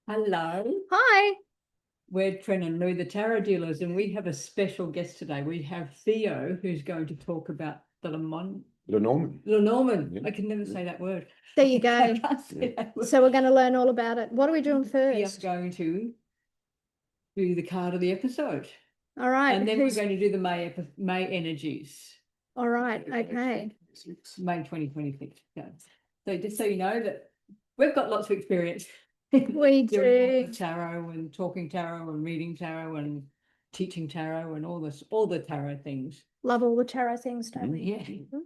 Hello, Hi. we're Tren and Lou, the tarot dealers, and we have a special guest today. We have Theo, who's going to talk about the Lenormand. Lenormand. Yeah. I can never say that word. There you I go. can't say that word. So we're going to learn all about it. What are we doing We are first? going to do the card of the episode, All right. and then we're going to do the May energies, All right. Okay. May 2026. Yeah. So just so you know that we've got lots of experience. We doing do. tarot and talking tarot and reading tarot and teaching tarot and all the tarot things. Love all the tarot things, don't we? Yeah.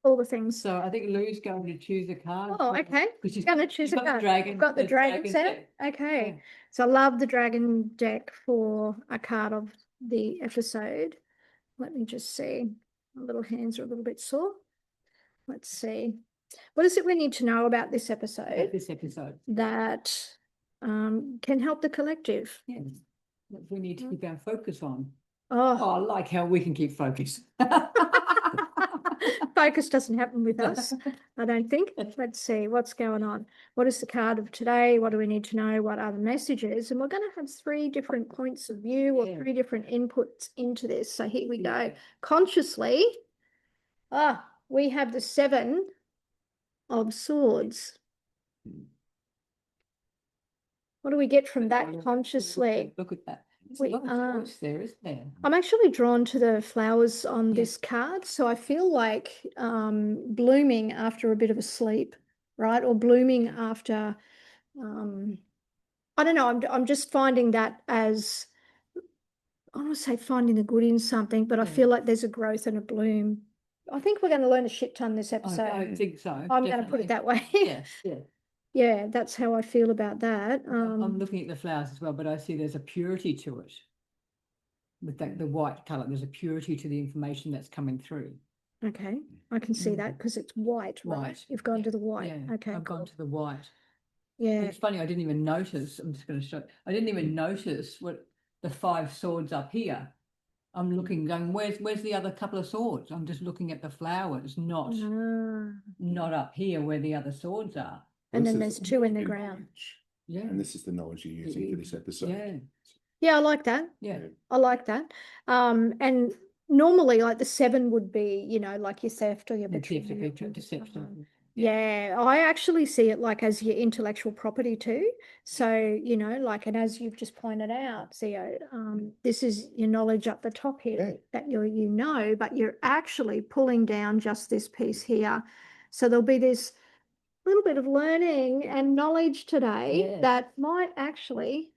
All the things. So I think Lou's going to choose a card. Oh, okay. Because she's Going to choose she's a got the card. dragon. I've got the dragon set. set. Okay. Yeah. So I love the dragon deck for a card of the episode. Let me just see. My little hands are a little bit sore. Let's see. What is it we need to know about this episode This episode. that can help the collective? Yes. That we need to keep our focus on. Oh, Oh, I like how we can keep focus. focus doesn't happen with us, I don't think. Let's see what's going on. What is the card of today? What do we need to know? What are the messages? And we're going to have 3 different points of view or 3 different inputs into this. So here we go. Consciously, we have the 7 of Swords. What do we get from that consciously? Look at that. There's We a lot of are. choice there, isn't there? I'm actually drawn to the flowers on Yeah. this card. So I feel like blooming after a bit of a sleep, right? Or blooming after, I don't know, I'm just finding that as, I want to say finding the good in something, but I Yeah. feel like there's a growth and a bloom. I think we're going to learn a shit ton this episode. I think so. I'm going to put it that way. Yes, yeah. Yeah, that's how I feel about that. I'm looking at the flowers as well, but I see there's a purity to it. With that, the white colour, there's a purity to the information that's coming through. Okay, I can see that because it's white, right? White. You've gone to the white. Yeah, Okay, I've gone cool. to the white. Yeah. It's funny, I didn't even notice. I'm just going to show. I didn't even notice what the 5 swords up here. I'm looking, going, where's the other couple of swords? I'm just looking at the flowers, not up here where the other swords are. And This then is there's 2 in the knowledge. ground. Yeah. And this is the knowledge you're using for this episode. Yeah. Yeah, I like that. Yeah. I like that. And normally like the 7 would be, you know, like your theft or your The betrayal. deception. Yeah, I actually see it like as your intellectual property too. So, you know, like, and as you've just pointed out, Theo, this is your knowledge up the top here that you know, but you're actually pulling down just this piece here. So there'll be this little bit of learning and knowledge today that might actually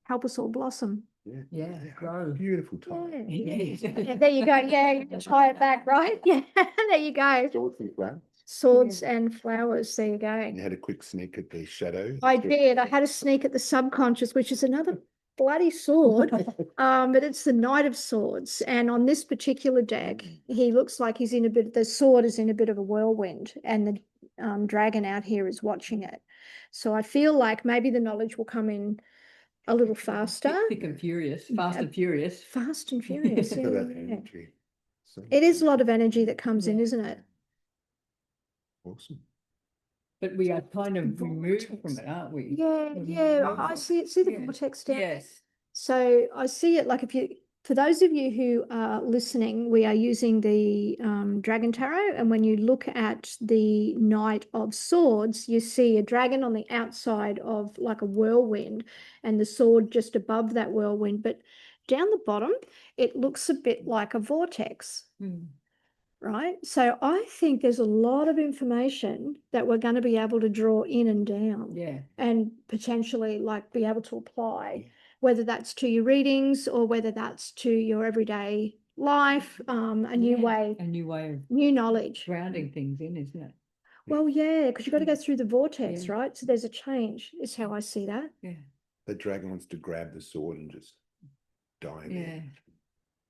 help us all blossom. Yeah, grow. Beautiful time. Yeah, there you go. Yeah, tie it back, right? Yeah, there you go. Swords and flowers. Swords and flowers. There you go. You had a quick sneak at the shadow. I did. I had a sneak at the subconscious, which is another bloody sword, but it's the Knight of Swords. And on this particular deck, he looks like he's in a bit. The sword is in a bit of a whirlwind, and the dragon out here is watching it. So I feel like maybe the knowledge will come in a little faster. Thick and furious, fast and furious. Fast and furious. Look at that energy. So It is a lot of energy that comes in, isn't it? awesome. But we are kind of removed Vortex. from it, aren't we? Yeah. I see it. See the vortex down. Yes. So I see it like for those of you who are listening, we are using the Dragon Tarot. And when you look at the Knight of Swords, you see a dragon on the outside of like a whirlwind and the sword just above that whirlwind. But down the bottom, it looks a bit like a vortex, right? So I think there's a lot of information that we're going to be able to draw in and down. Yeah. And potentially like be able to apply, whether that's to your readings or whether that's to your everyday life, a new way of new knowledge. grounding things in, isn't it? Well, yeah, because you've got to go through the vortex, Yeah. right? So there's a change, is how I see that. Yeah. The dragon wants to grab the sword and just dive in.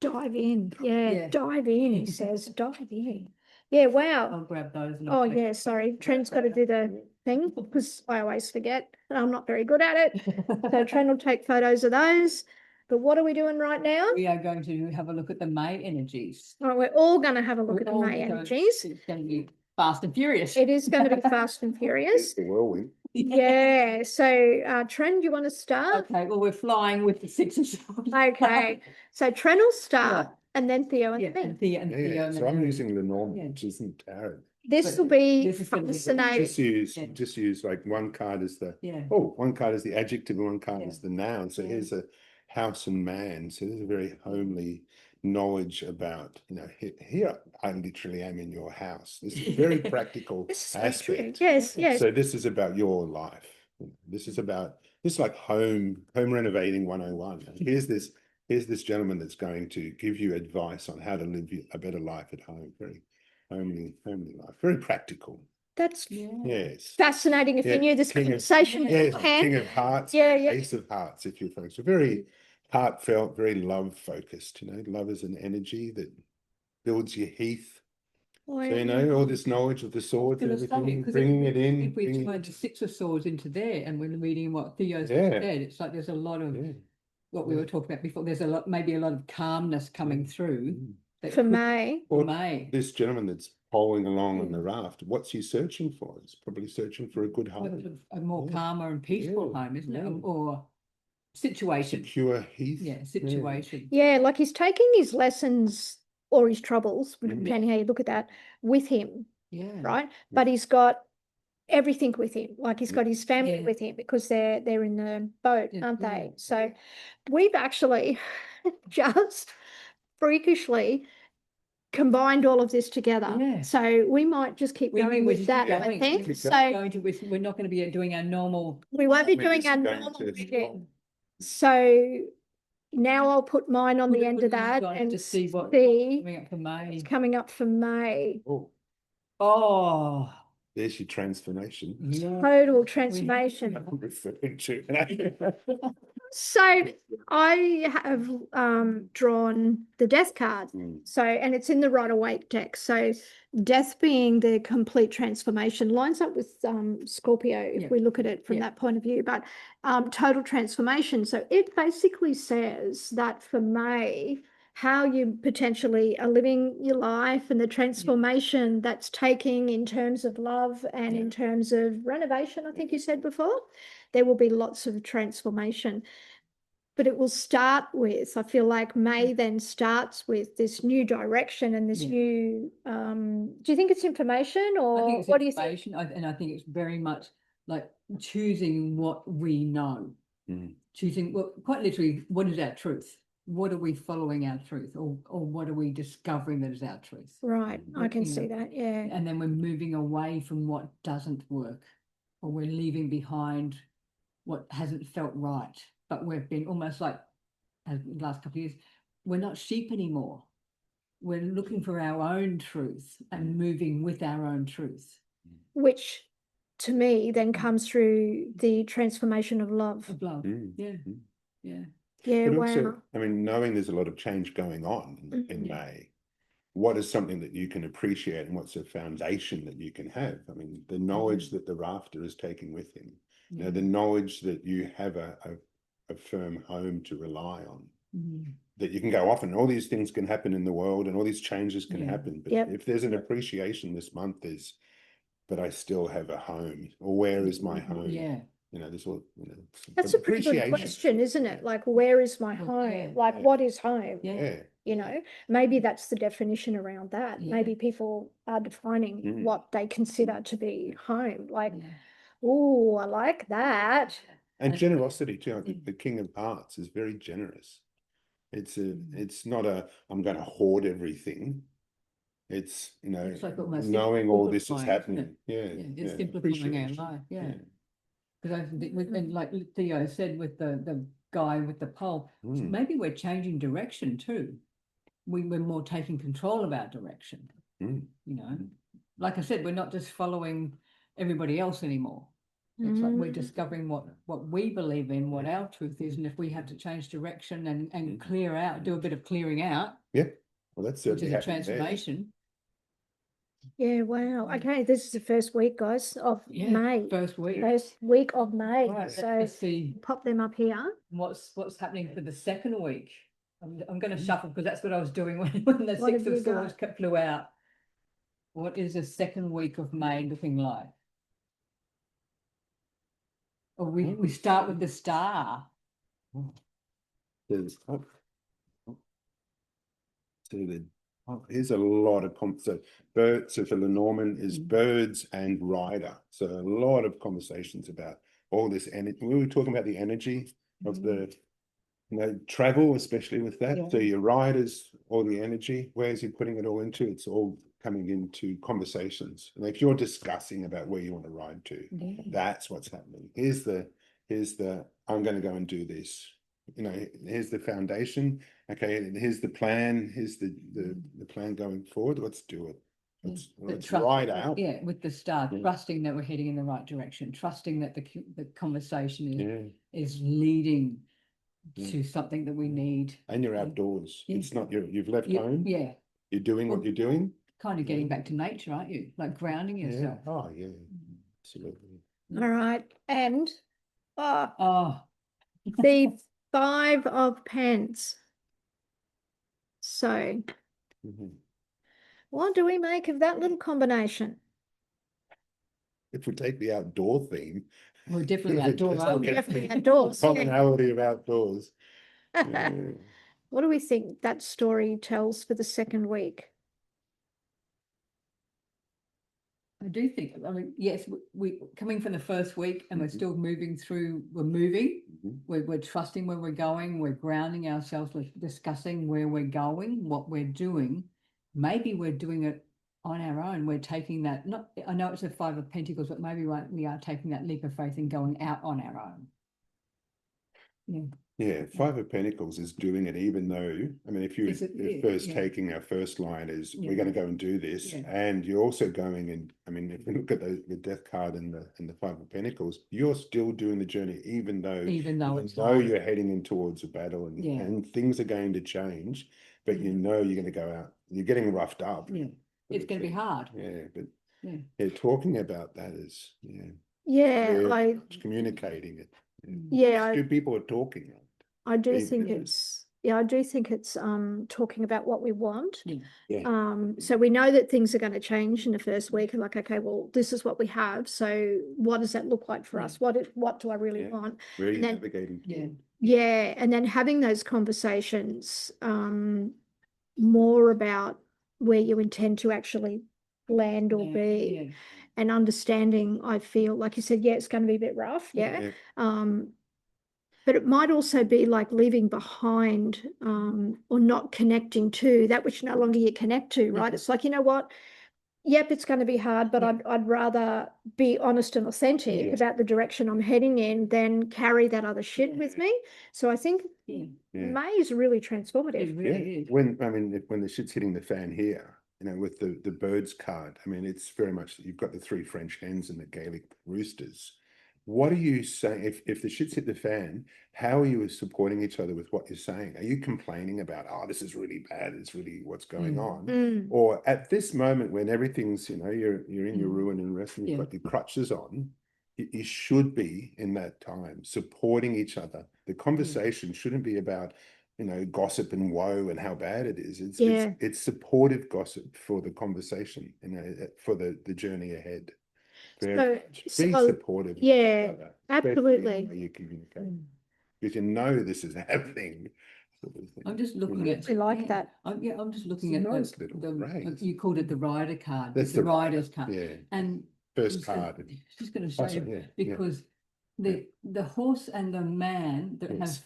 Dive in. Yeah, Yeah. dive in, he says. Dive in. Yeah, wow. I'll grab those. And Oh, I'll take- yeah, sorry. Trent's got to do the thing because I always forget and I'm not very good at it. So Trent will take photos of those. But what are we doing right now? We are going to have a look at the May energies. All right, we're all going to have a look at the All May because energies. It's going to be fast and furious. It is going to be fast and furious. The whirlwind. Yeah. So, Tren, do you want to start? Okay, well, we're flying with the 6 of swords. Okay. So Tren will start, and then Theo and Yeah, me. and Theo, and Yeah, Theo and so then I'm you. using Lenormand, Yeah. which isn't tarot. This But will be this is gonna be the- fascinating. Just use like one card as the Yeah. one card is the adjective and one card Yeah. is the noun. So Yeah. here's a house and man. So there's a very homely knowledge about, here I literally am in your house. This is a very practical This is so true. aspect. Yes, yes. So this is about your life. This is like home renovating 101. And here's this gentleman that's going to give you advice on how to live a better life at home. Very homely life, very practical. That's Yes. fascinating. If you Yeah, knew this King of- conversation Yes, beforehand. King of Hearts, Yeah, yeah. Ace of Hearts, if you're folks. So very heartfelt, very love focused. Love is an energy that builds your heath. So all this knowledge of the swords and Gonna say, everything, 'cause bringing if, it in. If we bringing turn it- the 6 of swords into there and we're reading what Theo's Yeah. said, it's like there's a lot of Yeah. what we were talking about before. There's maybe a lot of calmness coming through. Mm. that For could- May. For Or May. This gentleman that's polling along on the raft, what's he searching for? He's probably searching for a good home. A more Yeah. calmer and peaceful Yeah. home, isn't it? Yeah. Or situation. Secure heath. Yeah, situation. Yeah, like he's taking his lessons or his troubles, Mhm. depending how you look at that, with him, Yeah. right? But he's got everything with him. Like he's got his family Yeah. with him because they're in the boat, Yeah, aren't yeah. they? So we've actually just freakishly combined all of this together. Yeah. So we might just keep We going mean we're with just that, I going. think. Keep So We're not going to be doing our normal. we won't be We're doing just our going normal to- reading. So now I'll put mine on Put the it- end put of it in that guys and to see what see coming up for May. what's coming up for May. Oh, Oh, there's your transformation. yeah. Total transformation. I'm referring to. So I have drawn the death card. Mm. So, and it's in the Rider-Waite deck. So death being the complete transformation lines up with Scorpio if Yeah. we look at it from Yeah. that point of view, but total transformation. So it basically says that for May, how you potentially are living your life and the transformation that's taking in terms of love and in terms of renovation, I think you said before, there will be lots of transformation. But it will start with, I feel like May then starts with this new direction and this Yeah. new, do you think it's information I or think it's what do you think? information, and I think it's very much like choosing what we know. Mm. Choosing, well, quite literally, what is our truth? What are we following our truth, or what are we discovering that is our truth? Right, I What, can you see know, that, yeah. And then we're moving away from what doesn't work, or we're leaving behind what hasn't felt right. But we've been almost like, as the last couple of years, we're not sheep anymore. We're looking for our own truth and moving with our own truth. Which to me then comes through the transformation of love. Of love. Mm. Yeah, Mm. yeah. Yeah, But wow. also, I mean, knowing there's a lot of change going on in Yeah. May, what is something that you can appreciate and what's a foundation that you can have? I mean, the knowledge that the rafter is taking with him, Yeah. the knowledge that you have a firm home to rely on, Mhm. that you can go off and all these things can happen in the world and all these changes can Yeah. happen. But Yep. if there's an appreciation this month but I still have a home, or where is my home? Yeah. There's all, That's a pretty good appreciation. question, isn't it? Like, where is my Well, home? yeah, Like, yeah. what is home? Yeah. Yeah. You know, maybe that's the definition around that. Yeah. Maybe people are defining Mm. what they consider to be home. Like, Yeah. oh, I like that. And And- generosity too. I think the King of Hearts is very generous. It's not I'm going to hoard everything. It's It's like almost knowing all this is simplifying, isn't happening. Yeah, Yeah, it's simplifying our appreciation. life. Yeah. Because I think, and like Theo said with the guy with the pole, Mm. maybe we're changing direction too. We're more taking control of our direction. Mm. Like I said, we're not just following everybody else anymore. It's like we're Mm. discovering what we believe in, what our truth is, and if we have to change direction and clear out, do a bit of clearing out, Yeah. Well, that's which certainly is a happening there. transformation. Yeah, wow. Okay, this is the first week, guys, of Yeah, May. first week. First week of May. Right, So let's see pop them up here. what's happening for the second week. I'm going to shuffle because that's what I was doing when the What 6 have of you Swords got? flew out. What is the second week of May looking like? Or we start with the star. There's here's a lot of so birds. So for Lenormand is birds and rider. So a lot of conversations about all this energy. We were talking about the energy of the travel, especially with that. Yeah. So your riders, all the energy, where's he putting it all into? It's all coming into conversations. And if you're discussing about where you want to ride to, that's what's happening. Here's the I'm going to go and do this. Here's the foundation. Okay, here's the plan. Here's the plan going forward. Let's do it. Let's ride out. Yeah, with the star, Yeah. trusting that we're heading in the right direction, trusting that the conversation Yeah. is leading Yeah. to something that we need. And you're outdoors. Yeah. It's not you've left home. Yeah, You're doing what you're doing. kind of getting back to nature, aren't you? Like grounding Yeah. yourself. Oh yeah. Absolutely. All right. And Oh, the 5 of Pence. So Mhm. what do we make of that little combination? If we take the outdoor theme, we're definitely outdoor, aren't we? Definitely outdoors. yeah. commonality of outdoors. Yeah. What do we think that story tells for the second week? I do think, I mean, yes, we coming from the first week and we're Mhm. still moving through, we're moving, Mhm. we're trusting where we're going, we're grounding ourselves, we're discussing where we're going, what we're doing. Maybe we're doing it on our own. We're taking that, not, I know it's a 5 of Pentacles, but maybe we are taking that leap of faith and going out on our own. Yeah. Yeah, 5 of Pentacles is doing it, even though, I mean, if Is it- you're yeah, first yeah. taking our first line is Yeah. we're going to go and do this, Yeah. and you're also going and I mean, if you look at the Death card and the 5 of Pentacles, you're still doing the journey, even though It's you know hard. you're heading in towards a battle Yeah. and things are going to change, but you Yeah. know you're going to go out, you're getting roughed up. Yeah, it's going to be hard. Yeah, but Yeah. talking about that is Yeah, communicating it. yeah, Two people are talking. I do Maybe. think I do think it's talking about what we want. Yeah. So we know that things are going to change in the first week, and like, okay, well, this is what we have. So what does that look like for Yeah. us? What do I really Yeah. want? Where are you And then- navigating? Yeah. Yeah, and then having those conversations more about where you intend to actually land or be, Yeah. and understanding, I feel, like you said, yeah, it's going to be a bit rough, yeah. But it might also be like leaving behind or not connecting to that which no longer you connect to, right? It's like, you know what? Yep, it's going to be hard, but Yeah. I'd rather be honest and authentic Yeah. about the direction I'm heading in than carry that other shit with me. So I think Yeah. May is really It transformative. really is. When the shit's hitting the fan here, with the birds card, I mean, it's very much you've got the 3 French hens and the Gaelic roosters. What are you saying if the shit's hit the fan? How are you supporting each other with what you're saying? Are you complaining about, oh, this is really bad, it's really what's going on? Mm. Or at this moment when everything's, you're in your Mm. ruin and rest and you've Yeah. got your crutches on, you should be in that time supporting each other. The conversation shouldn't be about, gossip and woe and how bad it is. It's supportive gossip for the conversation, for the journey ahead. Very much. Be supportive. of each yeah, other, especially in absolutely. the way you communicate, because you know this is happening. I'm just looking I at. really like that. I'm just looking It's at a nice little phrase. you called it the rider card. That's It's the rider's card. Yeah. And First I was card. just going to Oh, say, sorry, yeah, because the horse and the man that Yes.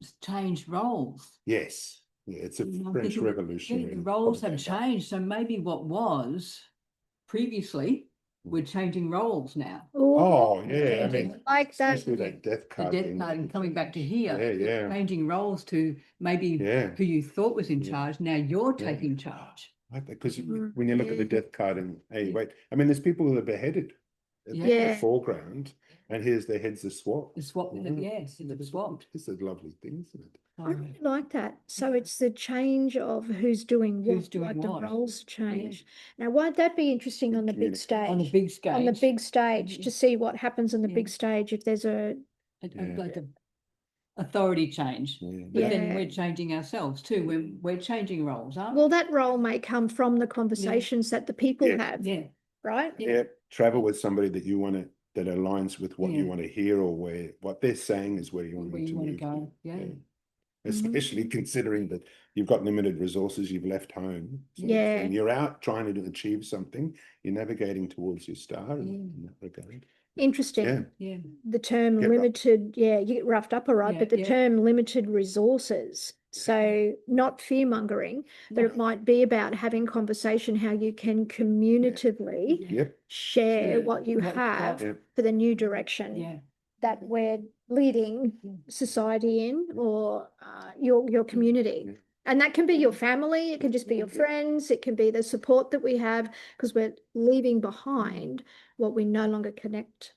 have changed roles. Yes. Yeah, it's a I'm French thinking, Revolution. the roles have changed. So maybe what was previously, we're changing roles now. Oh, yeah. I mean, like that. especially that death The card. death thing. card and coming back to here. Yeah, yeah. Changing roles to maybe Yeah. who you thought was in Yeah. charge. Now you're Yeah. taking charge. Because Mm. when you look at the death card and, hey, Yeah. wait, I mean, there's people who are beheaded in Yeah. the foreground, and here's their heads are swapped. The swap, Mhm. yes, the swapped. It's a lovely thing, isn't it? I really like that. So it's the change of who's doing what, Who's doing like the what. roles change. Now, won't that be interesting on the big Communicate. stage? On the big stage. On the big stage, Yeah. to see what happens on the Yeah. big stage if there's a Yeah. like a authority change. Yeah. But then Yeah. we're changing ourselves too. We're changing roles, aren't we? well, that role may come from the conversations that the people Yeah. have, Yeah. right? Yeah. Yeah, travel with somebody that you want that aligns with what you Yeah. want to hear, or where what they're saying is where you want where them you to want to move. go. Yeah. Especially considering that you've got limited resources, you've left home. So Yeah. when you're out trying to achieve something, you're navigating towards your star in that regard. Interesting. Yeah. Yeah. The term Get rough. limited, yeah, you get roughed up, all right, Yeah, but the yeah. term limited resources. So not fear mongering, but No. it might be about having conversation how you can communicatively Yep. share Yeah, what you what- have Yep. for the new direction Yeah. that we're leading Yeah. society in, or your community. Yeah. And that can be your family, it can just be your friends, it can be the support that we have, because we're leaving behind what we no longer connect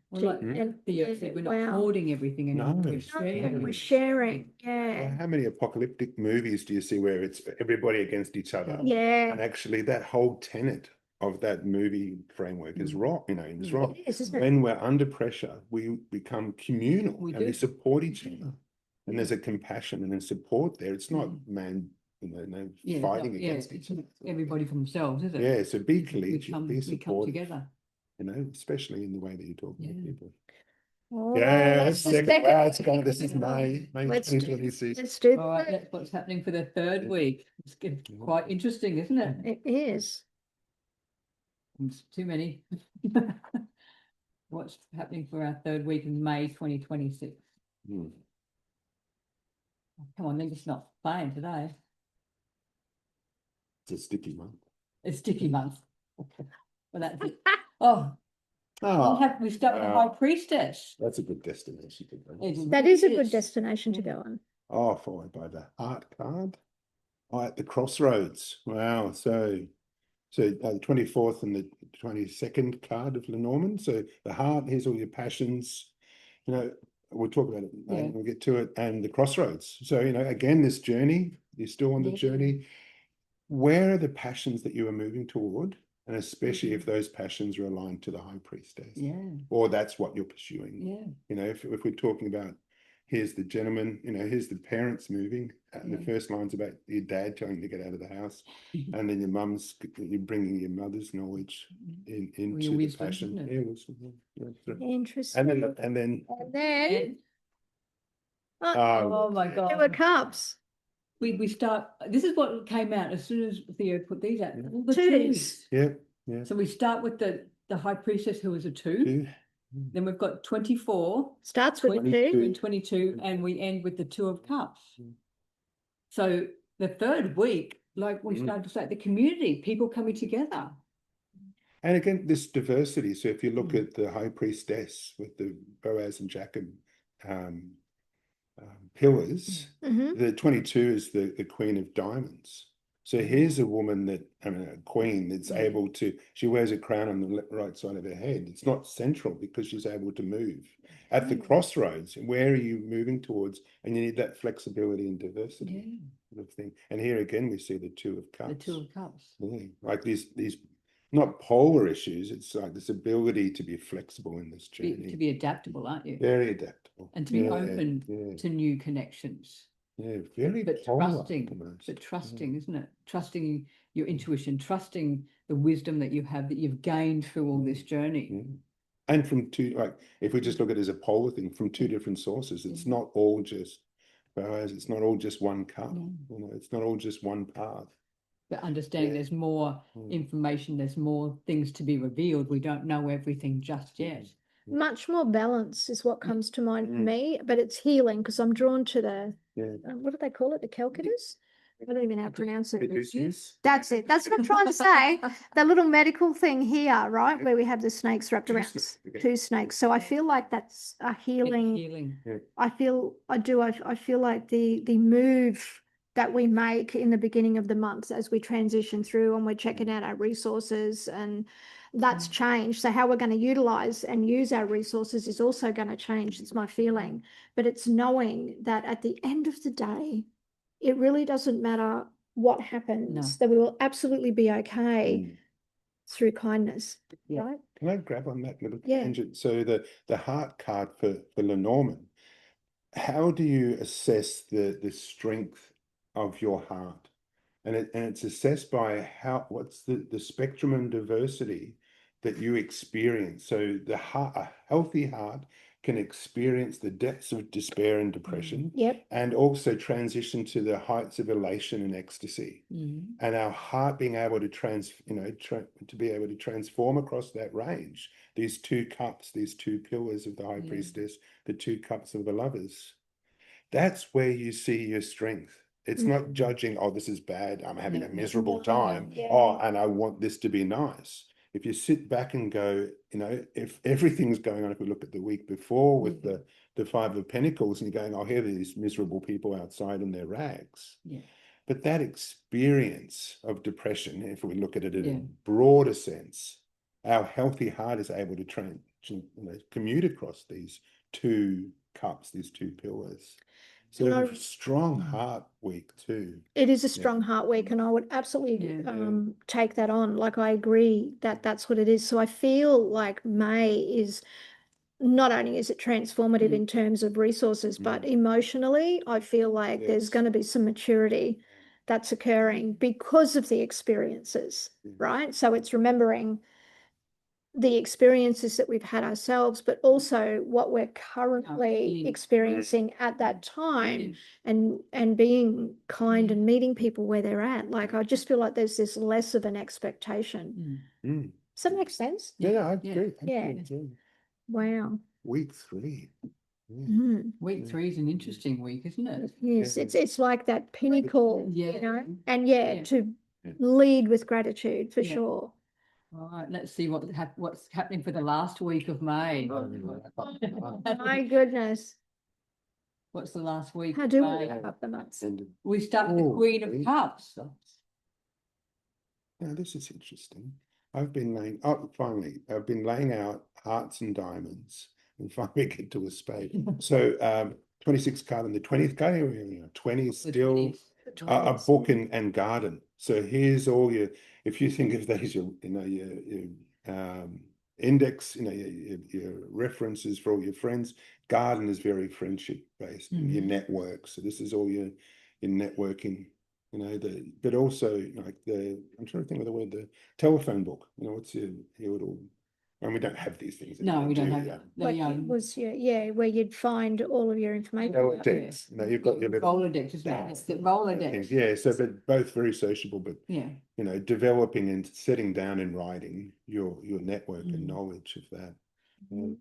Well, to. like And Theo said, we're not wow. hoarding everything anymore. No, We're no, sharing. We're sharing, Well, yeah. how many apocalyptic movies do you see where it's everybody against each other? Yeah, And actually that whole tenet of that movie framework is wrong, it's wrong. it is, isn't it? When we're under pressure, we become communal We and we do. support each other. And there's a compassion and a support there. It's not no Yeah, it's fighting not- against it's each other. not everybody for themselves, is it? Yeah, so be We collegiate, come, be we come supportive, together. especially in the way that you talk Yeah. about people. Oh, Yeah, that's the second. second. Wow, it's gone. This is May Let's do- 2026. Let's do All right, that. that's what's happening for the third Yeah. week. It's quite interesting, isn't it? It is. It's too many. What's happening for our third week in May 2026? Hmm. Come on, they're just not playing today. It's a sticky month. It's sticky month. Well, that's it. Oh, Oh, we start with the wow. high priestess. that's a good destination to go. That is a good Yes. destination to Yeah. go on. Oh, followed by the heart card. Oh, at the crossroads. Wow. So the 24th and the 22nd card of Lenormand. So the heart, here's all your passions. We'll talk about it. Yeah. We'll get to it. And the crossroads. So, again, this journey, you're still on the Yeah. journey. Where are the passions that you are moving toward? And especially Mhm. if those passions are aligned to the high priestess, Yeah, or that's what you're pursuing. yeah. If we're talking about, here's the gentleman, here's the parents moving, and the Yeah. first line's about your dad telling you to get out of the house, Mhm. and then you're bringing your mother's knowledge into your the wisdom, passion. isn't it? Yeah, wisdom, yeah, that's right. Interesting. And then And then, And- oh, Oh my Two God. of Cups. We start, this is what came out as soon as Theo put these out. Yeah. all the Twos. yeah, yeah. So we start with the high priestess who was a 2. Two. Then we've got 24, Starts with 22. 2. and 22, and we end with the 2 of cups. Mm. So the third week, like we Mm. started to say, the community, people coming together. And again, this diversity. So if you look Mm. at the high priestess with the Boaz and Jachin pillars, Mhm. the 22 is the queen of diamonds. So here's a woman a queen that's Yeah. able to, she wears a crown on the right side of her head. It's not central because she's able to move. At the Mm. crossroads, where are you moving towards? And you need that flexibility and diversity Yeah, sort of thing. And here again, we see the 2 of cups. the 2 of cups. Yeah, like these not polar issues. It's like this ability to be flexible in this journey. To be adaptable, aren't you? Very adaptable. And to be Yeah, open yeah, to new connections. yeah, very But polar trusting, almost. but trusting, isn't it? Trusting your intuition, trusting the wisdom that you have, that you've gained through all this journey. Yeah. And from two, like if we just look at it as a polar thing, from 2 different sources, it's Yeah. not all just Boaz, it's not all just one cup, No. it's not all just one path. But understanding Yeah. there's more Mm. information, there's more things to be revealed. We don't know everything just yet. Much more balance is what comes to mind for Mm. me, but it's healing because I'm drawn to the, Yeah. what do they call it? The Calculus? I don't even know how to pronounce it. Caduceus? That's it. That's what I'm trying to say. The little medical thing here, right, Yeah. where we have the snakes wrapped Two around, snakes, okay. 2 snakes. So I feel like that's a healing. Healing. I feel like the move that we make in the beginning of the month as we transition through and we're checking out our resources, and that's changed. So how we're going to utilize and use our resources is also going to change. It's my feeling, but it's knowing that at the end of the day, it really doesn't matter what happens, No. that we will absolutely be okay Mm. through kindness, Yeah. right? Can I grab on that little Yeah. tangent? So the heart card for Lenormand, how do you assess the strength of your heart? And it's assessed by what's the spectrum and diversity that you experience. So the heart, a healthy heart can experience the depths of despair and depression, Yep. and also transition to the heights of elation and ecstasy. And our heart being able to to be able to transform across that range, these two cups, these two pillars of the high Yeah. priestess, the two cups of the lovers. That's where you see your strength. It's Mm. not judging, oh, this is bad, I'm having a No. miserable No, time. yeah. Oh, and I want this to be nice. If you sit back and go, if everything's going on, if we look at the week before with Yeah. the Five of Pentacles, and you're going, oh, here are these miserable people outside in their rags. Yeah. But that experience of depression, if we look at it in Yeah. a broader sense, our healthy heart is able to commute across these two cups, these two pillars. So And a strong heart week too. it is a strong heart week, and I would absolutely Yeah. take that on. Like, I agree that that's what it is. So I feel like May is not only is it transformative in terms of resources, but emotionally, I feel like there's Yes. going to be some maturity that's occurring because of the experiences, right? So it's remembering the experiences that we've had ourselves, but also what we're currently Yeah. experiencing at that time, Yeah. and being kind Yeah. and meeting people where they're at. Like, I just feel like there's this less of an expectation. Mm. Does that make sense? Yeah, I Yeah. agree. Yeah. Wow. Week 3. Yeah. Mm. Week 3 is an interesting week, isn't it? Yes, Yeah. it's like that pinnacle, Yeah. and Yeah. to Yeah. lead with gratitude for Yeah. sure. All right, let's see what's happening for the last week of May. My goodness, What's the last week how of do we May? wrap up the months? We start with the Oh, Queen of Queen. Cups. Now, this is interesting. I've been laying out hearts and diamonds, and finally get to a spade. So 26th card and the 20th card, here we are, 20 The still 20s. a book and garden. So here's all your, if you think of those, your index, your references for all your friends. Garden is very friendship based, your network. So this is all your networking. But also like I'm trying to think of the word, the telephone book. What's your little, and we don't have these things. No, we don't have that. Like it was, where you'd find all of your information. Rolodex. You've got your little Rolodex, isn't it? It's the Rolodex. things. Yeah, so but both very sociable, but Yeah. developing and setting down in writing your network and knowledge of that.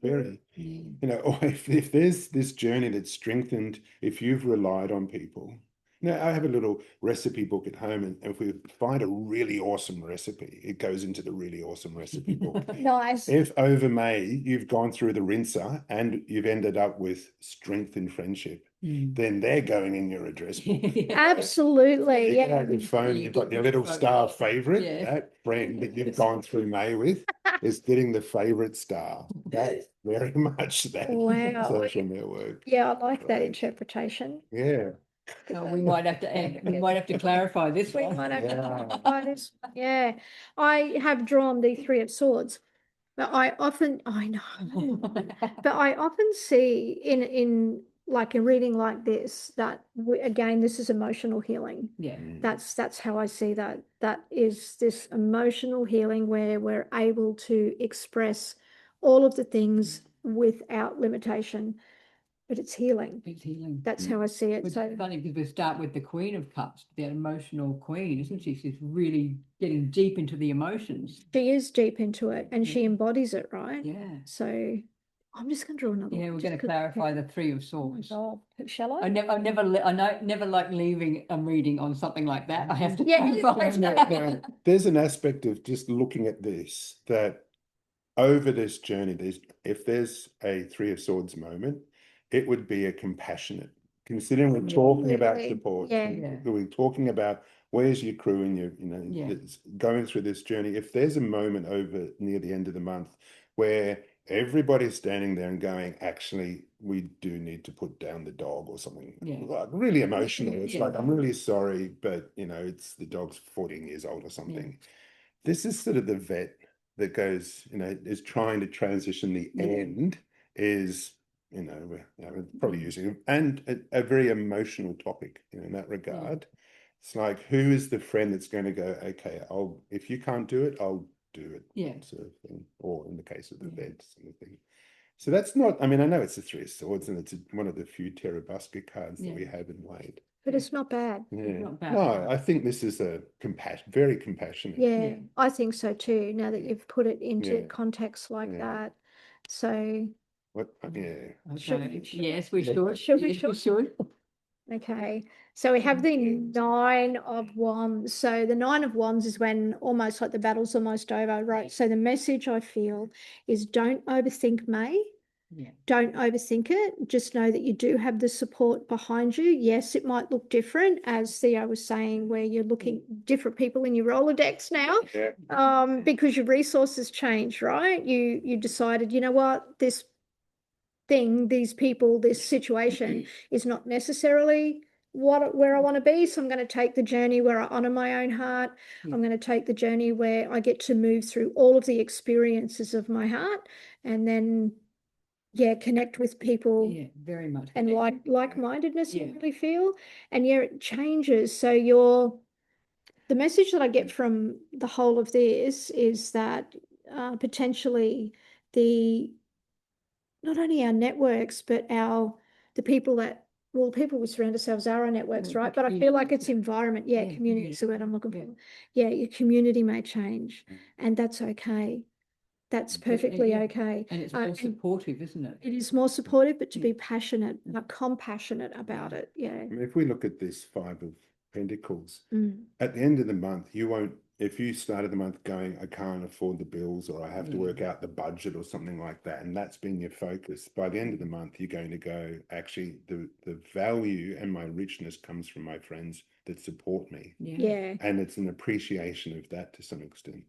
Very, Yeah. or if there's this journey that's strengthened, if you've relied on people. I have a little recipe book at home, and if we find a really awesome recipe, it goes into the really awesome recipe book. Nice. If over May you've gone through the rinser and you've ended up with strength in friendship, then they're going in your address book. Absolutely. You Yeah. get out your phone, you've got your little star favorite. Yeah. That friend that you've gone through May with is getting the favorite star. That's very much that Wow. social network. Yeah, I like that Right. interpretation. Yeah. So we might have to add, we might have to clarify this We one. might have to Yeah. clarify this. Yeah, I have drawn the Three of Swords, but I know, but I often see in like a reading like this that again, this is emotional healing. Yeah. That's how I see that. That is this emotional healing where we're able to express all of the things without limitation, but it's healing. It's healing. That's how I see it. It's So funny because we start with the Queen of Cups, that emotional queen, isn't she? She's really getting deep into the emotions. she is deep into it, and she Yeah. embodies it, right? Yeah. So I'm just going to draw another Yeah, one. we're just going to 'cause- clarify the Three of Oh my Swords. God. Shall I? I never like leaving a reading on something like that. I have to Yeah, clarify that. Now, there's an aspect of just looking at this that over this journey, if there's a Three of Swords moment, it would be a compassionate. Considering we're talking about Absolutely. support, Yeah. we're talking about where's your crew and Yeah. that's going through this journey. If there's a moment over near the end of the month where everybody's standing there and going, actually, we do need to put down the dog or something, Yeah. like really emotional. It's Yeah. like, I'm really sorry, but it's the dog's 14 years old or something. This is sort of the vet that goes, is trying to transition the Yeah. end, is, we're probably using and a very emotional topic, in that regard. It's like, who is the friend that's going to go, okay, if you can't do it, I'll do it, Yeah. sort of thing, or in the case of the Yeah. bed sort of thing. So that's not, I mean, I know it's a Three of Swords and it's one of the few Terabusca cards that we Yeah. have in Wade. But it's not bad. Yeah. not bad. No, I think this is a very compassionate. Yeah, Yeah. I think so too, now that you've put it into Yeah. context like Yeah. that. So, What, yeah. Should Okay, we- should- yes, we Yeah. should. Should we- Yes, we should. okay, so we have the Nine of Wands. So the Nine of Wands is when almost like the battle's almost over, right? So the message I feel is don't overthink May. Yeah. Don't overthink it. Just know that you do have the support behind you. Yes, it might look different, as Theo was saying, where you're looking different people in your Rolodex now, Yeah. because your resources change, right? You decided, you know what, this thing, these people, this situation is not necessarily where I want to be. So I'm going to take the journey where I honor my own heart. Yeah. I'm going to take the journey where I get to move through all of the experiences of my heart, and then connect with people Yeah, very much. and like-mindedness, I Yeah. really feel. And it changes. So the message that I get from the whole of this is that potentially not only our networks, but the people we surround ourselves are our networks, Yeah, right? But I feel like it's environment. Yeah, Yeah, community is the word I'm looking yeah. for. Yeah, your community may change, and that's okay. That's perfectly yeah. okay. And it's Uh, more and supportive, isn't it? it is more supportive, but to Yeah. be passionate, compassionate about it. Yeah. I mean, if we look at this Five of Pentacles, Mm. at the end of the month, you won't, if you started the month going, I can't afford the bills, or I have to work out the budget or something like that, and that's been your focus, by the end of the month, you're going to go, actually, the value and my richness comes from my friends that support me. Yeah. And it's an appreciation of that to some extent.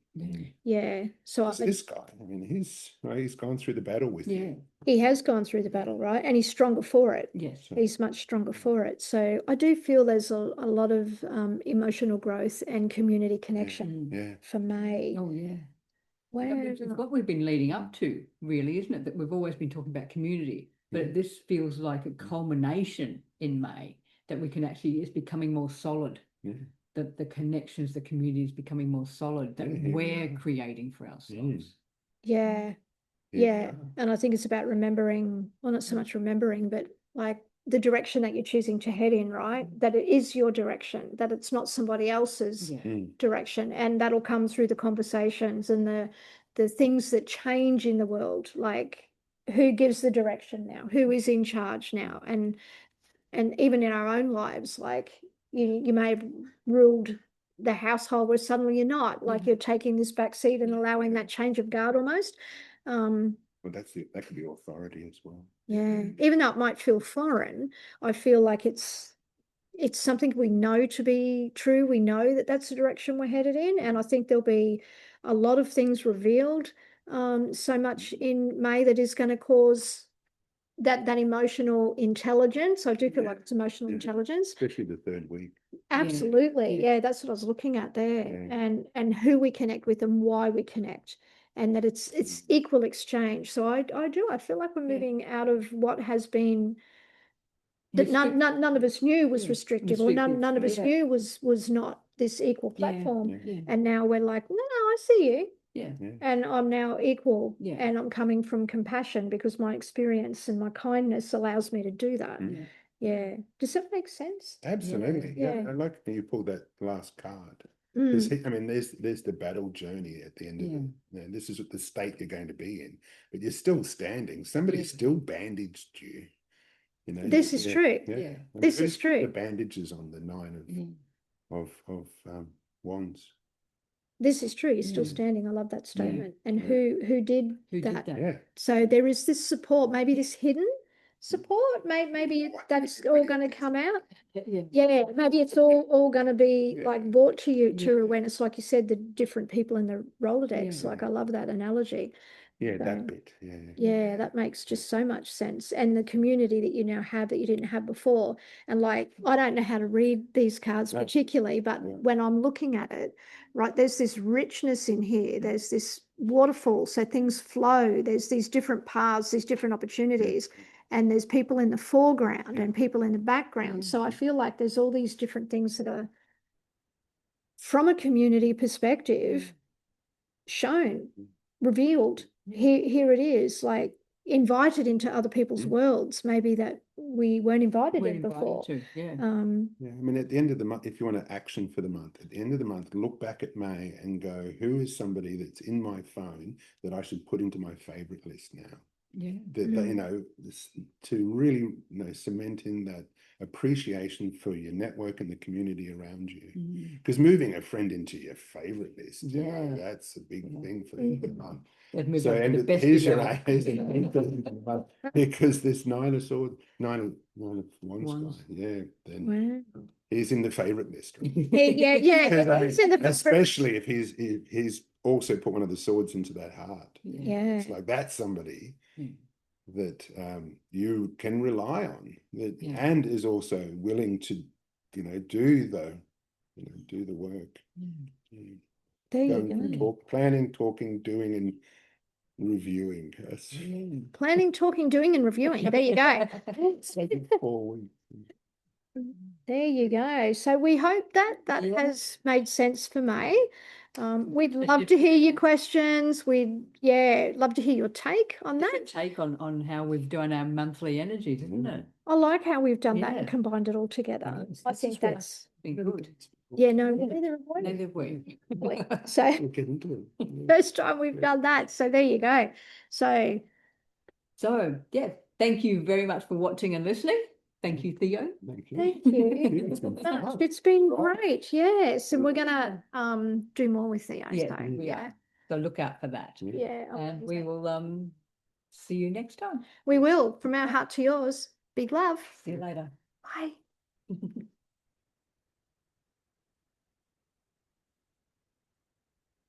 Yeah. So It's this guy, I mean, he's gone through the battle with Yeah. you. he has gone through the battle, right? And he's stronger for it. Yes. He's much stronger for it. So I do feel there's a lot of emotional growth and community connection Yeah. for May. Oh, yeah. Wow. It's what we've been leading up to, really, isn't it? That we've always been talking about community, but this feels like a culmination in May that we can actually, it's becoming more solid. Yeah. The connections, the community is becoming more solid that Yeah, we're yeah. creating for ourselves. Yeah. Yeah. And I think it's about remembering, well, not so much remembering, but like the direction that you're choosing to head in, right? That it is your direction, that it's not somebody else's Yeah. direction. And that'll come through the conversations and the things that change in the world, like who gives the direction now, who is in charge now. And even in our own lives, like you may have ruled the household where suddenly you're not, like you're taking this back seat and allowing that change of guard almost. Well, that could be authority as well. Yeah, even though it might feel foreign, I feel like it's something we know to be true. We know that that's the direction we're headed in, and I think there'll be a lot of things revealed so much in May that is going to cause that emotional intelligence. I do feel like it's emotional intelligence. Especially the third week. Absolutely. Yeah. Yeah, that's what I was looking at there. Yeah. And who we connect with and why we connect. And that it's equal exchange. So I feel like we're moving out of what has been that none of us knew was restrictive, or none of us knew was not this equal platform. Yeah. And now we're like, no, I see you. Yeah. And I'm now equal. Yeah. And I'm coming from compassion because my experience and my kindness allows me to do that. Mm. Yeah. Does that make sense? Absolutely. Yeah. I like when you pull that last card. Mm. I mean, there's the battle journey at the end of it. This is the state you're going to be in, but you're still standing. Somebody still bandaged you. You know, This is true. Yeah. And This who's is true. The bandages on the Nine of Wands. This is true. You're still Yeah. standing. I love that statement. And Yeah. who did Who that? did that? Yeah. So there is this support, maybe this hidden support. Maybe that's all going to come out. Yeah. Yeah, maybe it's all going to be Yeah. like brought to you to Yeah. awareness, like you said, the different people in the Rolodex. Yeah. Like I love that analogy. Yeah, So, that bit. yeah, that makes just so much sense. And the community that you now have that you didn't have before. And like, I don't know how to read these cards No. particularly, but Yeah. when I'm looking at it, right, there's this richness in here. There's this waterfall. So things flow. There's these different paths, these different opportunities. And there's people in the foreground and people in the background. So I feel like there's all these different things that are, from a community perspective, shown, revealed. Here it is, like invited into other people's worlds, maybe that we weren't invited We're in before. invited to, yeah. Yeah, I mean, at the end of the month, if you want an action for the month, at the end of the month, look back at May and go, who is somebody that's in my phone that I should put into my favorite list now? Yeah. That, you know, to really, you know, cement in that appreciation for your network and the community around you. Because moving a friend into your favorite list, you know, that's a big thing for the end of the month. So, and here's your because this nine of wands guy, yeah, then he's in the favorite list. Right? Yeah. He's in the Especially if he's also put one of the swords into that heart. Yeah. It's like that's somebody that you can rely on, that and is also willing to, you know, do the work. There you go. Planning, talking, doing, and reviewing. Yes. Planning, talking, doing, and reviewing. There you go. 4 weeks. There you go. So we hope that has made sense for May. We'd love to hear your questions. We'd love to hear your take on that. Take on how we've done our monthly energies, isn't it? I like how we've done that and combined it all together. Yes, I this think is great. that's Been good. no, neither have we. Neither have we. So We're getting to it. first time we've done that. So there you go. So Yeah, thank you very much for watching and listening. Thank you, Theo. Thank you. thank you. It's been fun. It's been great. Yes. And we're gonna do more with Theo. Yeah, So we are. So look out for that. yeah. And we will see you next time. We will. From our heart to yours. Big love. See you later. Bye.